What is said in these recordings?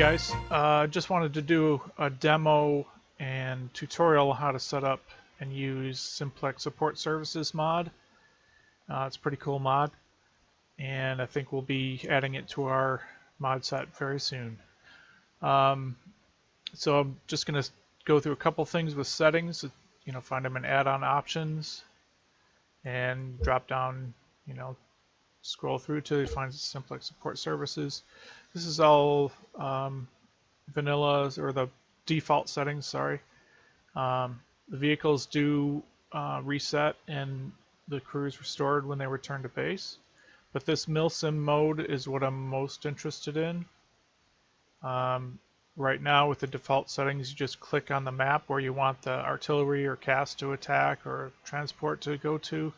guys, just wanted to do a demo and tutorial on how to set up and use Simplex Support Services Mod. It's a pretty cool mod, and I think we'll be adding it to our mod set very soon. So I'm just going to go through a couple things with settings, find them in add-on options, and drop down, scroll through till you find Simplex Support Services. This is all vanilla, or the default settings, sorry. The vehicles do reset and the crew is restored when they return to base. But this milsim mode is what I'm most interested in. Right now with the default settings, you just click on the map where you want the artillery or cast to attack or transport to go to.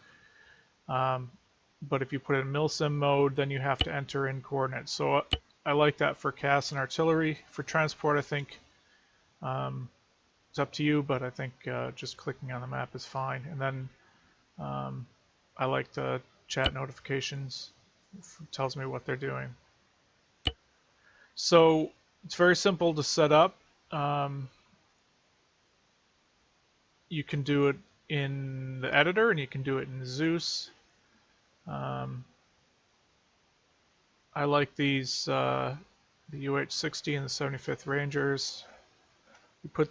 But if you put it in milsim mode, then you have to enter in coordinates. So I like that for cast and artillery. For transport, I think it's up to you, but I think just clicking on the map is fine. And then I like the chat notifications. It tells me what they're doing. So it's very simple to set up. You can do it in the editor, and you can do it in Zeus. I like these, the UH-60 and the 75th Rangers. You put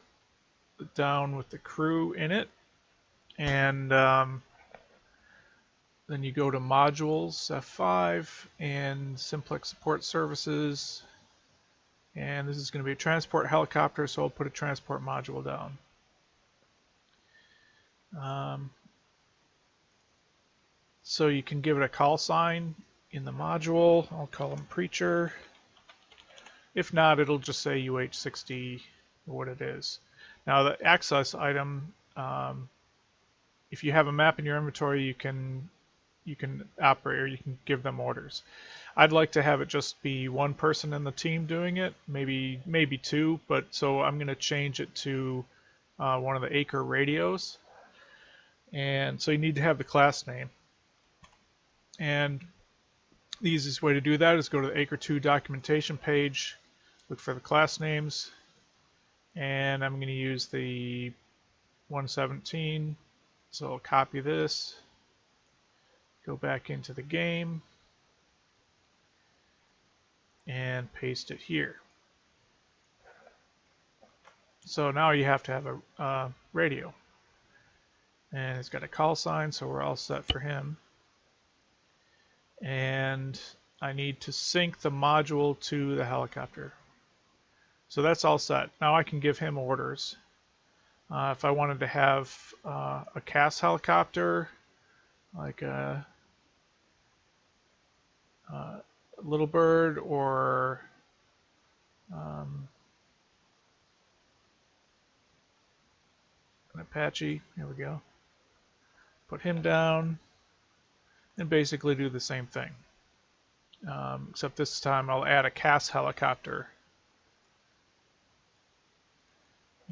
it down with the crew in it, and then you go to Modules, F5, and Simplex Support Services. And this is going to be a transport helicopter, so I'll put a transport module down. So you can give it a call sign in the module. I'll call him Preacher. If not, it'll just say UH-60 what it is. Now the access item, if you have a map in your inventory, you can operate, or you can give them orders. I'd like to have it just be one person in the team doing it, maybe two, but so I'm going to change it to one of the Acre radios. And so you need to have the class name. And the easiest way to do that is go to the Acre 2 documentation page, look for the class names, and I'm going to use the 117. So I'll copy this, go back into the game, and paste it here. So now you have to have a radio. And it's got a call sign, so we're all set for him. And I need to sync the module to the helicopter. So that's all set. Now I can give him orders. If I wanted to have a cast helicopter, like a Little Bird or an Apache, there we go. Put him down and basically do the same thing. Except this time I'll add a cast helicopter.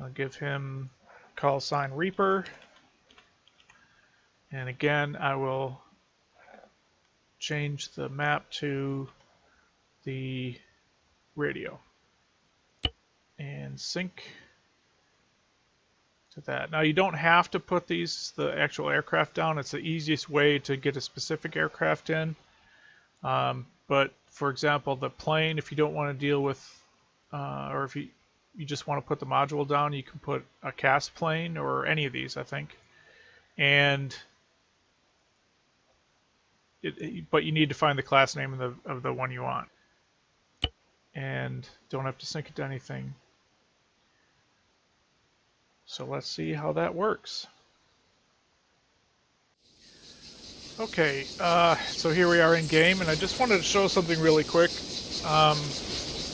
I'll give him call sign Reaper. And again, I will change the map to the radio and sync to that. Now you don't have to put the actual aircraft down. It's the easiest way to get a specific aircraft in. But for example, the plane, if you don't want to deal with, or if you just want to put the module down, you can put a cast plane or any of these, I think. And but you need to find the class name of the one you want. And don't have to sync it to anything. So let's see how that works. Okay, so here we are in game, and I just wanted to show something really quick.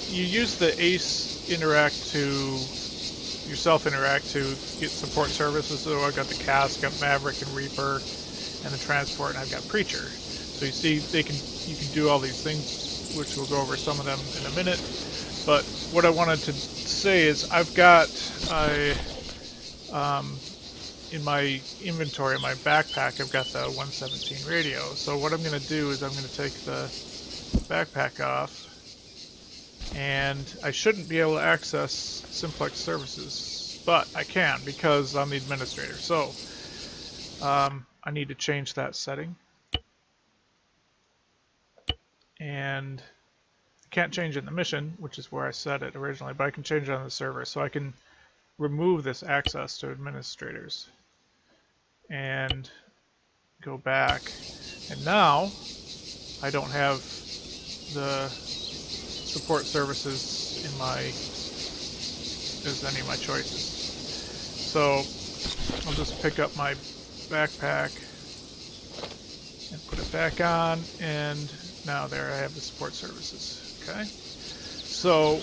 You use the ACE interact interact to get support services. So I've got the cast, got Maverick and Reaper, and the transport, and I've got Preacher. So you see, you can do all these things, which we'll go over some of them in a minute. But what I wanted to say is I've got in my inventory, in my backpack, I've got the 117 radio. So what I'm going to do is I'm going to take the backpack off, and I shouldn't be able to access Simplex services, but I can because I'm the administrator. So I need to change that setting, and I can't change it in the mission, which is where I set it originally, but I can change it on the server. So I can remove this access to administrators and go back, and now I don't have the support services in my as any of my choices. So I'll just pick up my backpack and put it back on, and now there I have the support services. Okay, so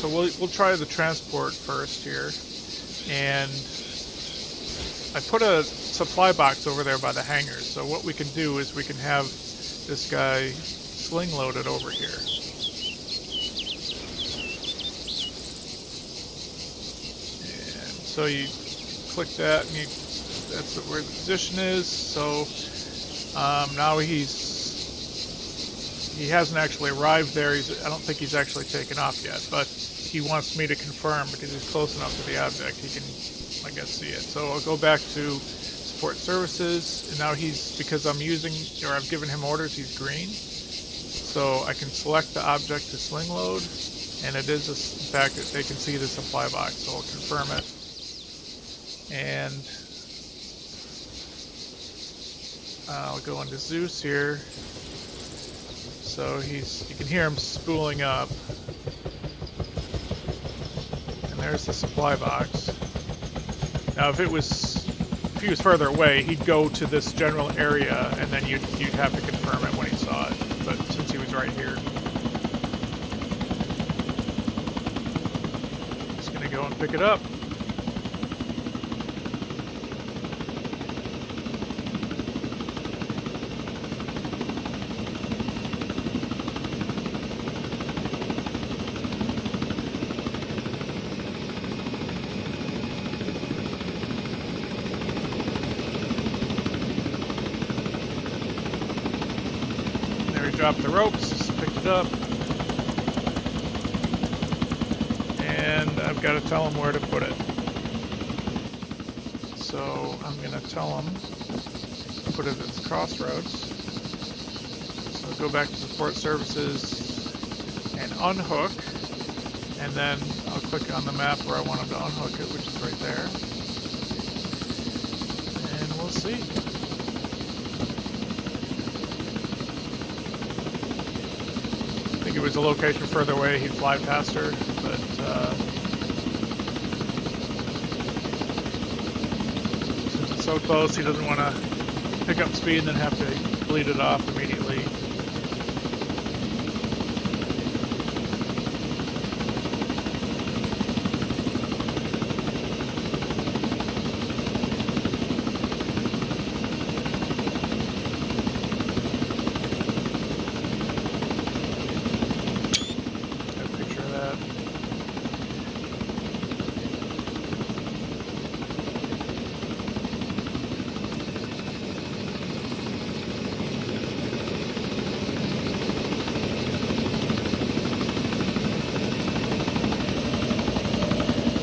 we'll try the transport first here, and I put a supply box over there by the hangars. So what we can do is we can have this guy sling loaded over here. And so you click that, and that's where the position is. So now he hasn't actually arrived there. I don't think he's actually taken off yet, but he wants me to confirm because he's close enough to the object he can, I guess, see it. So I'll go back to support services, and now because I'm using, or I've given him orders, he's green. So I can select the object to sling load, and it is in fact that they can see the supply box. So I'll confirm it, and I'll go into Zeus here. So you can hear him spooling up. And there's the supply box. Now if he was further away, he'd go to this general area, and then you'd have to confirm it when he saw it. But since he was right here, just gonna go and pick it up. Dropped the ropes, just picked it up, and I've got to tell him where to put it. So I'm going to tell him to put it at the crossroads. So I'll go back to support services and unhook, and then I'll click on the map where I want him to unhook it, which is right there, and we'll see. If it was a location further away, he'd fly past her, but since it's so close, he doesn't want to pick up speed and then have to bleed it off immediately.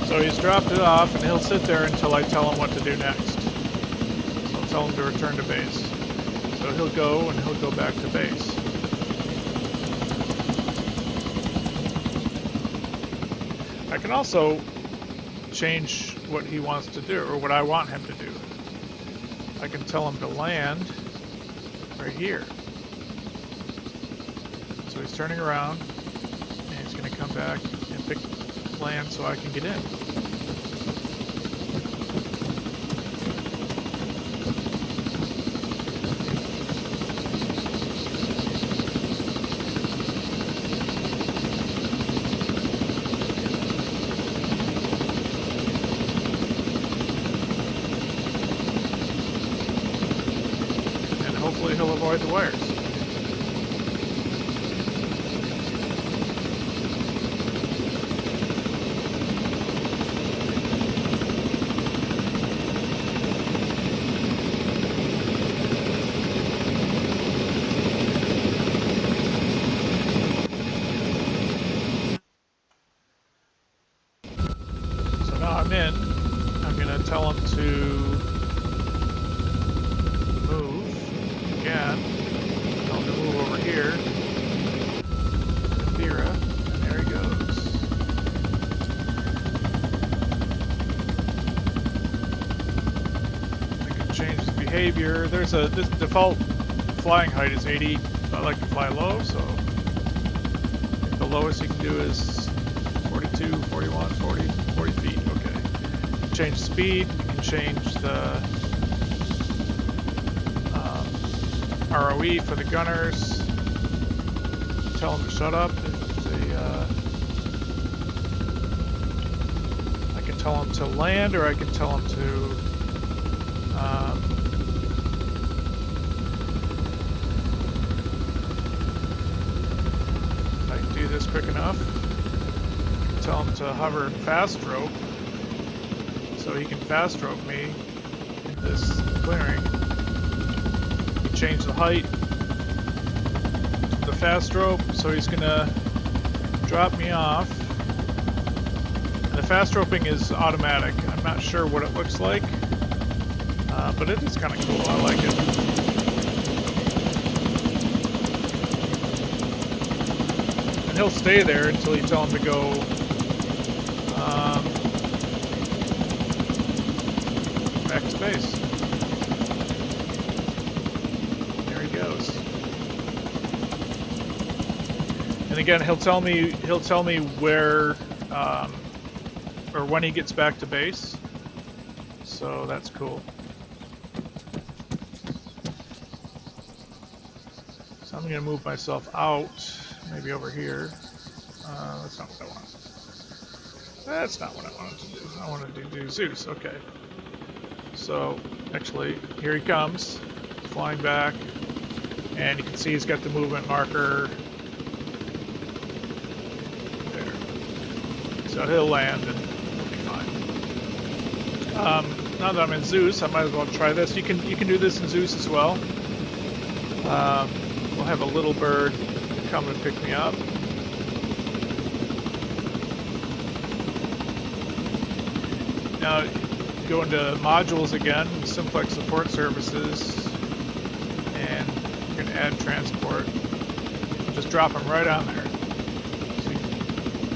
So he's dropped it off, and he'll sit there until I tell him what to do next. So I'll tell him to return to base. So he'll go, and he'll go back to base. I can also change what he wants to do, or what I want him to do. I can tell him to land right here. So he's turning around, and he's going to come back and pick land so I can get in. And hopefully he'll avoid the wires. your, this default flying height is 80. I like to fly low, so the lowest you can do is 42, 41, 40 feet. Okay. Change speed. You can change the ROE for the gunners. Tell them to shut up. I can tell them to land, or I can tell them to if I can do this quick enough, I can tell him to hover fast stroke, so he can fast stroke me in this clearing. Change the height to the fast stroke, so he's gonna drop me off. And the fast roping is automatic. I'm not sure what it looks like, but it is kind of cool. I like it. And he'll stay there until you tell him to go back to base. There he goes. And again, he'll tell me where or when he gets back to base. So that's cool. So I'm going to move myself out, maybe over here. That's not what I want. That's not what I wanted to do. I wanted to do Zeus. Okay. So actually, here he comes, flying back, and you can see he's got the movement marker there. So he'll land and we'll be fine. Now that I'm in Zeus, I might as well try this. You can do this in Zeus as well. We'll have a little bird come and pick me up. Now go into modules again, Simplex Support Services, and you're going to add transport. Just drop them right on there. So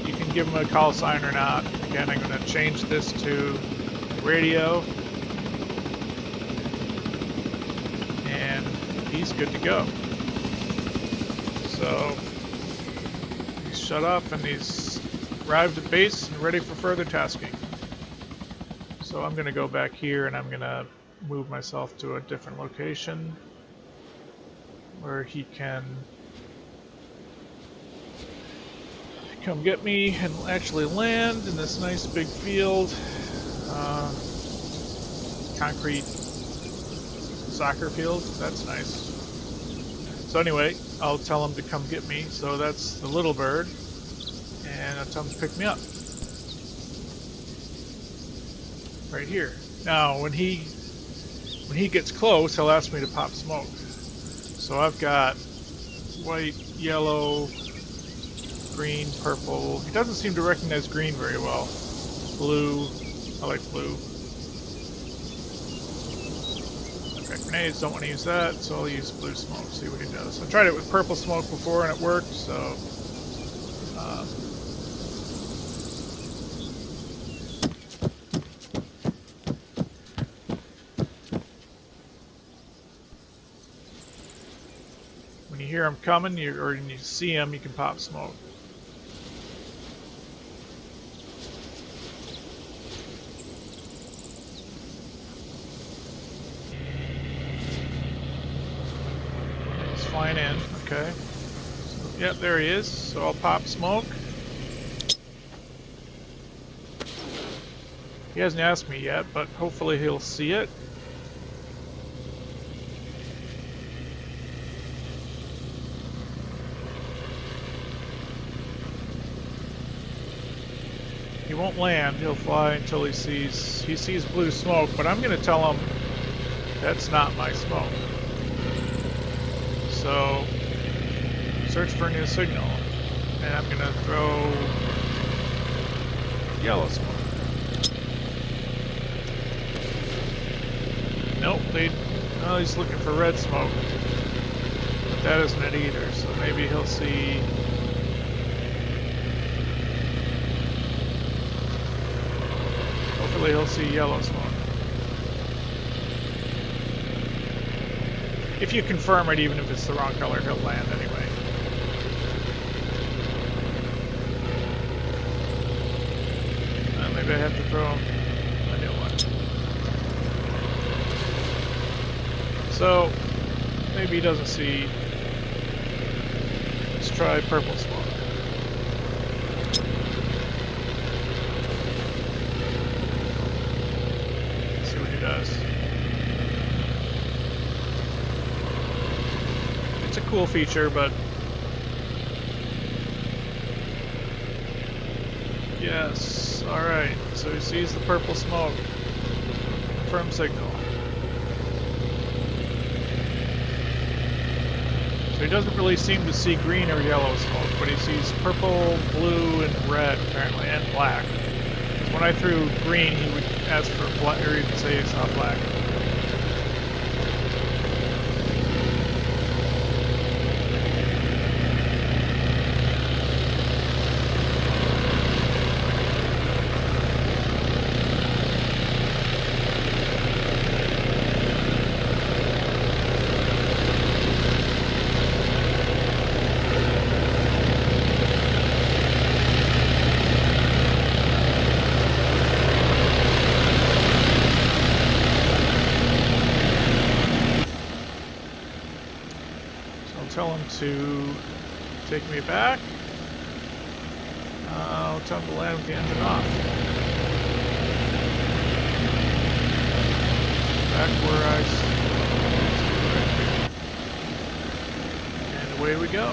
you can give them a call sign or not. Again, I'm going to change this to radio, and he's good to go. So he's shut up and he's arrived at base and ready for further tasking. So I'm going to go back here and I'm going to move myself to a different location where he can come get me and actually land in this nice big field. Concrete soccer field. That's nice. So anyway, I'll tell him to come get me. So that's the little bird, and I'll tell him to pick me up right here. Now when he gets close, he'll ask me to pop smoke. So I've got white, yellow, green, purple. He doesn't seem to recognize green very well. Blue. I like blue. Okay, grenades, don't want to use that, so I'll use blue smoke, see what he does. I tried it with purple smoke before and it worked, so... when you hear him coming, or when you see him, you can pop smoke. Flying in, okay. So, yep, there he is. So I'll pop smoke. He hasn't asked me yet, but hopefully he'll see it. He won't land. He'll fly until he sees blue smoke, but I'm going to tell him that's not my smoke. So, search for a new signal, and I'm going to throw yellow smoke. Nope, no, he's looking for red smoke, but that isn't it either, so maybe he'll see... hopefully he'll see yellow smoke. If you confirm it, even if it's the wrong color, he'll land anyway. Maybe I have to throw him a new one. So, maybe he doesn't see. Let's try purple smoke. Let's see what he does. It's a cool feature, but yes, alright, so he sees the purple smoke. Firm signal. So he doesn't really seem to see green or yellow smoke, but he sees purple, blue, and red apparently, and black. When I threw green, he would ask for black, or he'd say he saw black. Tell him to take me back. I'll tell him to land with the engine off. Back where I started. And away we go.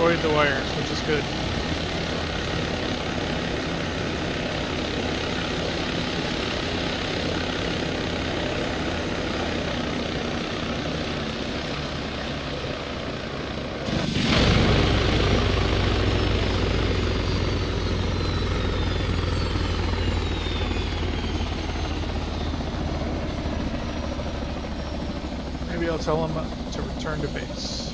Avoid the wires, which is good. Maybe I'll tell him to return to base.